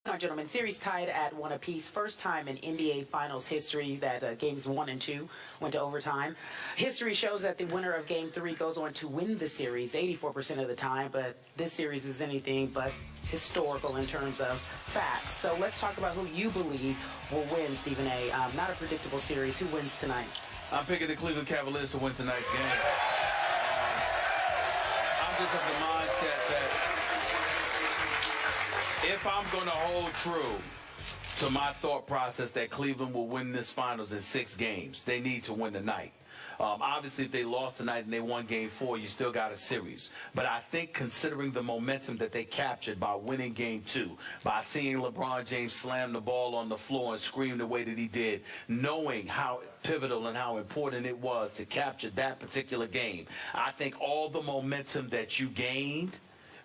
Now, gentlemen, series tied at 1 apiece. First time in NBA Finals history that games 1 and 2 went to overtime. History shows that the winner of Game 3 goes on to win the series 84% of the time, but this series is anything but historical in terms of facts. So let's talk about who you believe will win, Stephen A. Not a predictable series. Who wins tonight? I'm picking the Cleveland Cavaliers to win tonight's game. I'm just of the mindset that if I'm going to hold true to my thought process that Cleveland will win this finals in 6 games, they need to win tonight. Obviously, if they lost tonight and they won Game 4, you still got a series. But I think considering the momentum that they captured by winning Game 2, by seeing LeBron James slam the ball on the floor and scream the way that he did, knowing how pivotal and how important it was to capture that particular game, I think all the momentum that you gained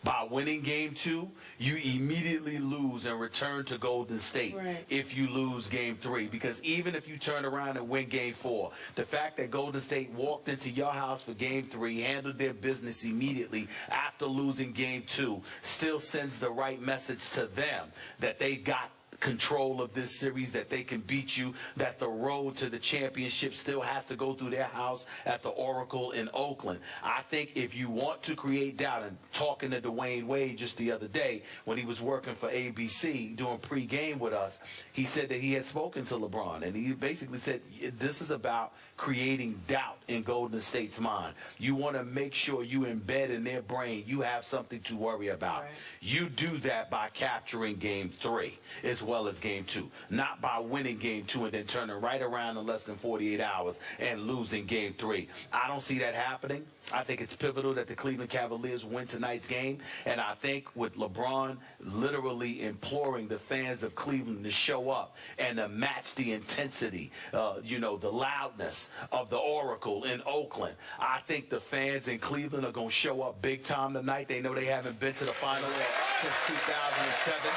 by winning Game 2, you immediately lose and return to Golden State if you lose Game 3. Because even if you turn around and win Game 4, the fact that Golden State walked into your house for Game 3, handled their business immediately after losing Game 2, still sends the right message to them that they got control of this series, that they can beat you, that the road to the championship still has to go through their house at the Oracle in Oakland. I think if you want to create doubt, and talking to Dwayne Wade just the other day when he was working for ABC doing pregame with us, he said that he had spoken to LeBron, and he basically said this is about creating doubt in Golden State's mind. You want to make sure you embed in their brain you have something to worry about. You do that by capturing Game 3 as well as Game 2, not by winning Game 2 and then turning right around in less than 48 hours and losing Game 3. I don't see that happening. I think it's pivotal that the Cleveland Cavaliers win tonight's game, and I think with LeBron literally imploring the fans of Cleveland to show up and to match the intensity, the loudness of the Oracle in Oakland, I think the fans in Cleveland are going to show up big time tonight. They know they haven't been to the final since 2007.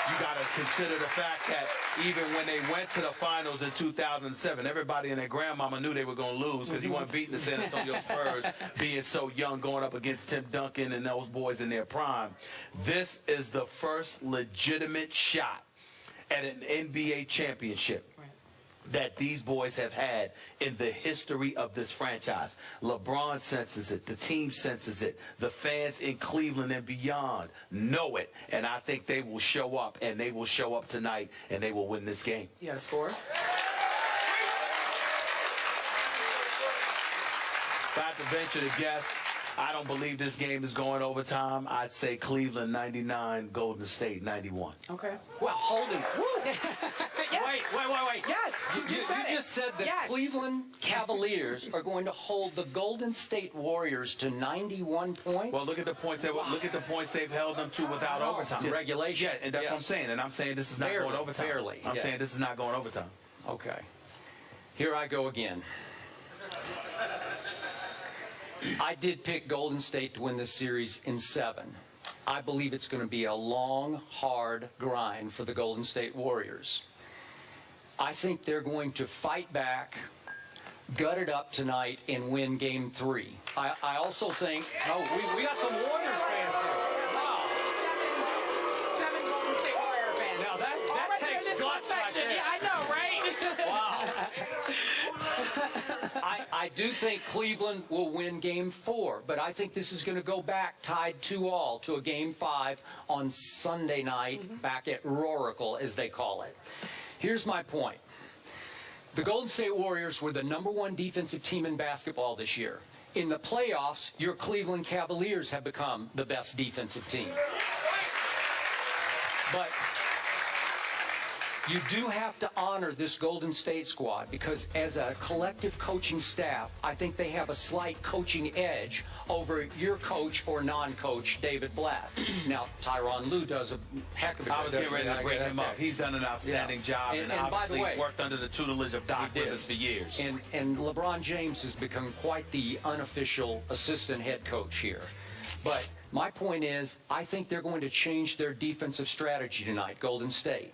You got to consider the fact that even when they went to the finals in 2007, everybody and their grandmama knew they were going to lose because you weren't beating the San Antonio Spurs, being so young, going up against Tim Duncan and those boys in their prime. This is the first legitimate shot at an NBA championship that these boys have had in the history of this franchise. LeBron senses it. The team senses it. The fans in Cleveland and beyond know it. And I think they will show up, and they will show up tonight, and they will win this game. You got a score? If I have to venture to guess, I don't believe this game is going overtime. I'd say Cleveland 99, Golden State 91. Okay. Well, hold it. Wait. Yes, You just said that Cleveland Cavaliers are going to hold the Golden State Warriors to 91 points. Well, look at the points they've held them to without overtime. Regulation. Yeah, and that's what I'm saying. And I'm saying this is not going overtime. I'm saying this is not going overtime. Okay. Here I go again. I did pick Golden State to win this series in 7. I believe it's going to be a long, hard grind for the Golden State Warriors. I think they're going to fight back, gut it up tonight, and win Game 3. I also think... Oh, we got some Warriors fans here. Wow. 7 Golden State Warrior fans. Now that takes guts right there. Yeah, I know, right? Wow. I do think Cleveland will win Game 4, but I think this is going to go back tied 2-all to a Game 5 on Sunday night back at Oracle, as they call it. Here's my point. The Golden State Warriors were the #1 defensive team in basketball this year. In the playoffs, your Cleveland Cavaliers have become the best defensive team. But you do have to honor this Golden State squad because as a collective coaching staff, I think they have a slight coaching edge over your coach or non-coach, David Blatt. Now, Tyronn Lue does a heck of a job. I was getting ready to bring him up. He's done an outstanding job and obviously by the way, worked under the tutelage of Doc Rivers for years. And LeBron James has become quite the unofficial assistant head coach here. But my point is, I think they're going to change their defensive strategy tonight, Golden State.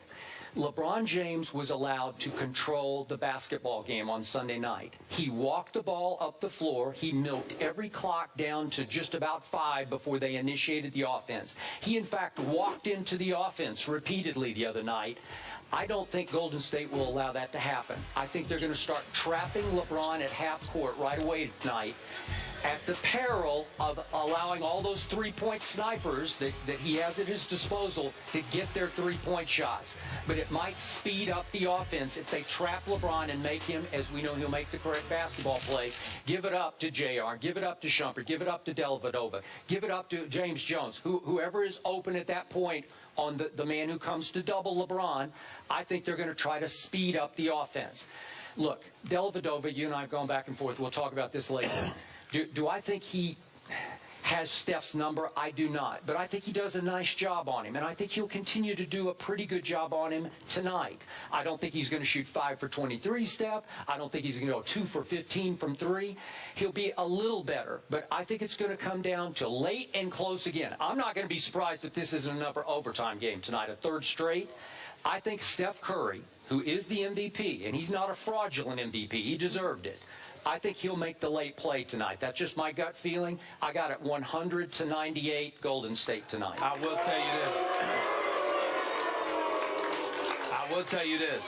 LeBron James was allowed to control the basketball game on Sunday night. He walked the ball up the floor. He milked every clock down to just about 5 before they initiated the offense. He, in fact, walked into the offense repeatedly the other night. I don't think Golden State will allow that to happen. I think they're going to start trapping LeBron at half court right away tonight, at the peril of allowing all those three-point snipers that he has at his disposal to get their three-point shots. But it might speed up the offense if they trap LeBron and make him, as we know he'll make the correct basketball play, give it up to JR, give it up to Shumpert, give it up to Dellavedova, give it up to James Jones, whoever is open at that point on the man who comes to double LeBron. I think they're going to try to speed up the offense. Look, Dellavedova, you and I have gone back and forth. We'll talk about this later. Do I think he has Steph's number? I do not. But I think he does a nice job on him, and I think he'll continue to do a pretty good job on him tonight. I don't think he's going to shoot 5 for 23, Steph. I don't think he's going to go 2 for 15 from 3. He'll be a little better, but I think it's going to come down to late and close again. I'm not going to be surprised if this isn't another overtime game tonight, a third straight. I think Steph Curry, who is the MVP, and he's not a fraudulent MVP, he deserved it. I think he'll make the late play tonight. That's just my gut feeling. I got it 100-98 Golden State tonight. I will tell you this.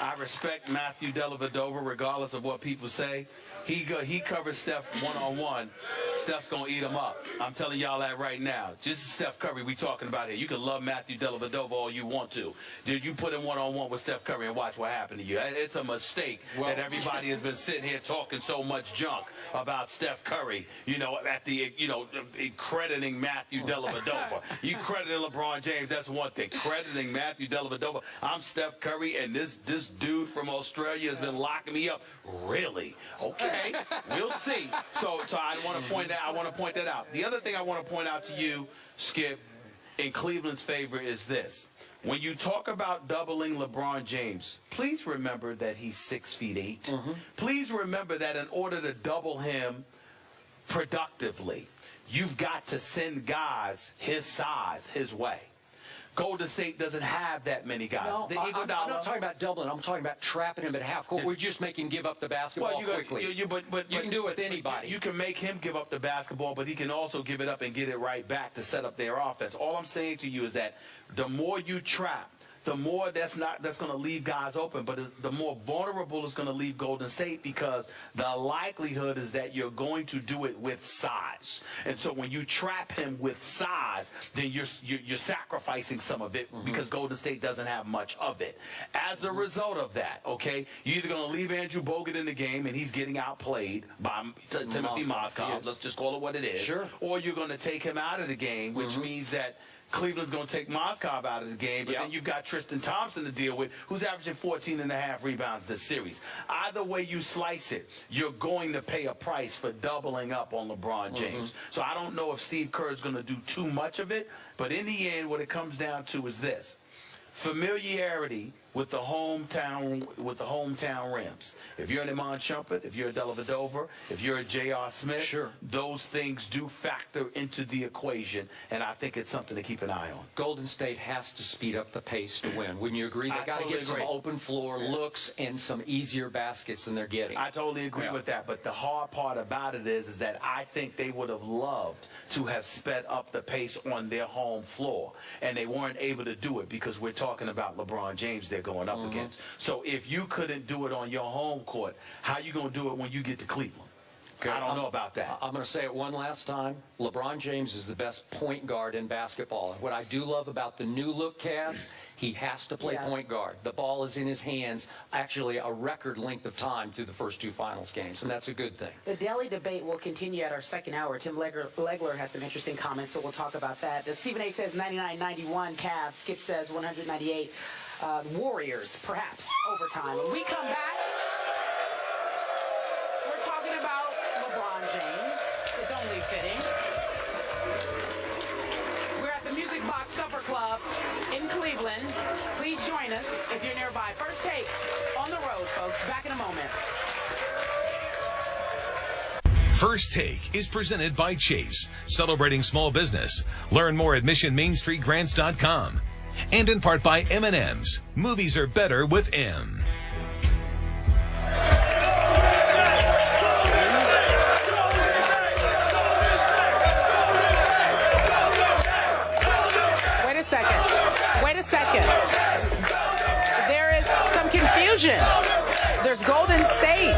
I respect Matthew Dellavedova regardless of what people say. He covers Steph one-on-one. Steph's going to eat him up. I'm telling y'all that right now. Just Steph Curry we talking about here. You can love Matthew Dellavedova all you want to. Did you put him one-on-one with Steph Curry and watch what happened to you? It's a mistake that everybody has been sitting here talking so much junk about Steph Curry, crediting Matthew Dellavedova. You crediting LeBron James, that's one thing. Crediting Matthew Dellavedova. I'm Steph Curry, and this dude from Australia has been locking me up. Really? Okay. We'll see. So I want to point that out. The other thing I want to point out to you, Skip, in Cleveland's favor is this. When you talk about doubling LeBron James, please remember that he's 6'8". Mm-hmm. Please remember that in order to double him productively, you've got to send guys his size his way. Golden State doesn't have that many guys. No, I'm not talking about doubling. I'm talking about trapping him at half court. We're just making him give up the basketball quickly. But you can do it with anybody. You can make him give up the basketball, but he can also give it up and get it right back to set up their offense. All I'm saying to you is that the more you trap, the more that's going to leave guys open, but the more vulnerable it's going to leave Golden State, because the likelihood is that you're going to do it with size. And so when you trap him with size, then you're sacrificing some of it, because Golden State doesn't have much of it. As a result of that, okay, you're either going to leave Andrew Bogut in the game and he's getting outplayed by Timothy Mozgov. Let's just call it what it is. Sure. Or you're going to take him out of the game, which means that Cleveland's going to take Mozgov out of the game, but then you've got Tristan Thompson to deal with, who's averaging 14.5 rebounds this series. Either way you slice it, you're going to pay a price for doubling up on LeBron James. So I don't know if Steve Kerr is going to do too much of it, but in the end, what it comes down to is this: familiarity with the hometown rims. If you're an Iman Shumpert, if you're a Dellavedova, if you're a J.R. Smith, those things do factor into the equation, and I think it's something to keep an eye on. Golden State has to speed up the pace to win. Wouldn't you agree? They got to get some open floor looks and some easier baskets than they're getting. I totally agree with that, but the hard part about it is that I think they would have loved to have sped up the pace on their home floor, and they weren't able to do it because we're talking about LeBron James they're going up against. So if you couldn't do it on your home court, how you going to do it when you get to Cleveland? Okay, I don't know about that. I'm going to say it one last time. LeBron James is the best point guard in basketball. What I do love about the new look Cavs, he has to play point guard. The ball is in his hands, actually a record length of time through the first 2 finals games, and that's a good thing. The Delhi debate will continue at our second hour. Tim Legler had some interesting comments, so we'll talk about that. Stephen A. says 99-91 Cavs. Skip says 198 Warriors, perhaps overtime. When we come back, we're talking about LeBron James. It's only fitting. We're at the Music Box Supper Club in Cleveland. Please join us if you're nearby. First Take on the road, folks. Back in a moment. First Take is presented by Chase, celebrating small business. Learn more at missionmainstreetgrants.com. and in part by M&M's. Movies are better with M. Wait a second. There is some confusion. There's Golden State.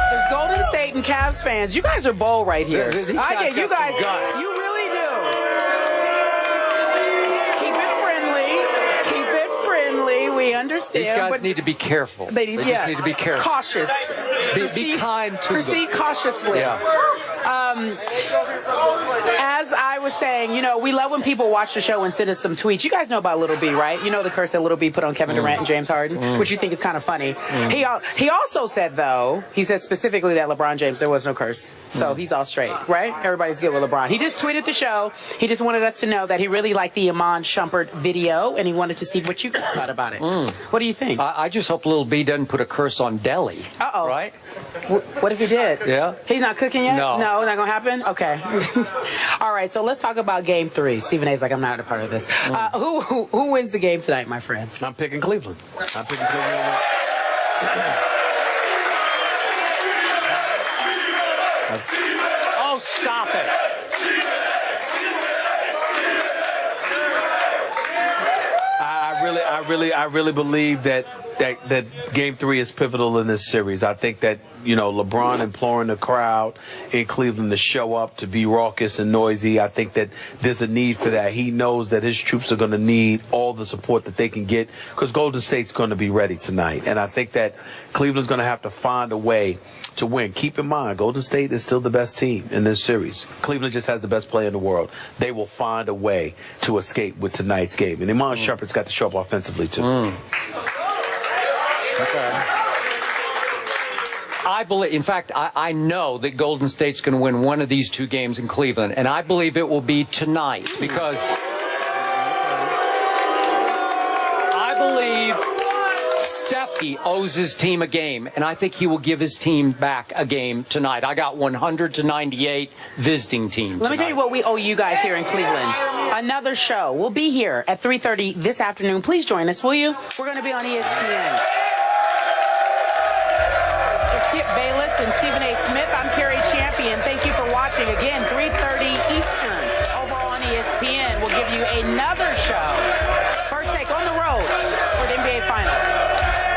There's Golden State and Cavs fans. You guys are bold right here. I get you guys. You really do. Keep it friendly. Keep it friendly. We understand. These guys need to be careful. They just need to be careful. Cautious. Be kind to them. Proceed cautiously. Yeah. As I was saying, you know, we love when people watch the show and send us some tweets. You guys know about Little B, right? You know the curse that Little B put on Kevin Durant and James Harden, which you think is kind of funny. He also said, though, he said specifically that LeBron James, there was no curse. So he's all straight, right? Everybody's good with LeBron. He just tweeted the show. He just wanted us to know that he really liked the Iman Shumpert video, and he wanted to see what you thought about it. What do you think? I just hope Little B doesn't put a curse on Delhi. Uh-oh. Right? What if he did? Yeah. He's not cooking yet? No. No, not going to happen? Okay. All right, so let's talk about Game 3. Stephen A's like, I'm not a part of this. Who wins the game tonight, my friend? I'm picking Cleveland. I'm picking Cleveland. Oh, stop it. I really believe that Game 3 is pivotal in this series. I think that, you know, LeBron imploring the crowd in Cleveland to show up, to be raucous and noisy. I think that there's a need for that. He knows that his troops are going to need all the support that they can get because Golden State's going to be ready tonight. And I think that Cleveland's going to have to find a way to win. Keep in mind, Golden State is still the best team in this series. Cleveland just has the best player in the world. They will find a way to escape with tonight's game. And Iman Shumpert's got to show up offensively, too. Okay. I believe, in fact, I know that Golden State's going to win one of these two games in Cleveland, and I believe it will be tonight because I believe Steffi owes his team a game, and I think he will give his team back a game tonight. I got 100-98 visiting team tonight. Let me tell you what we owe you guys here in Cleveland. Another show. We'll be here at 3:30 this afternoon. Please join us, will you? We're going to be on ESPN. For Skip Bayless and Stephen A. Smith, I'm Carrie Champion. Thank you for watching. Again,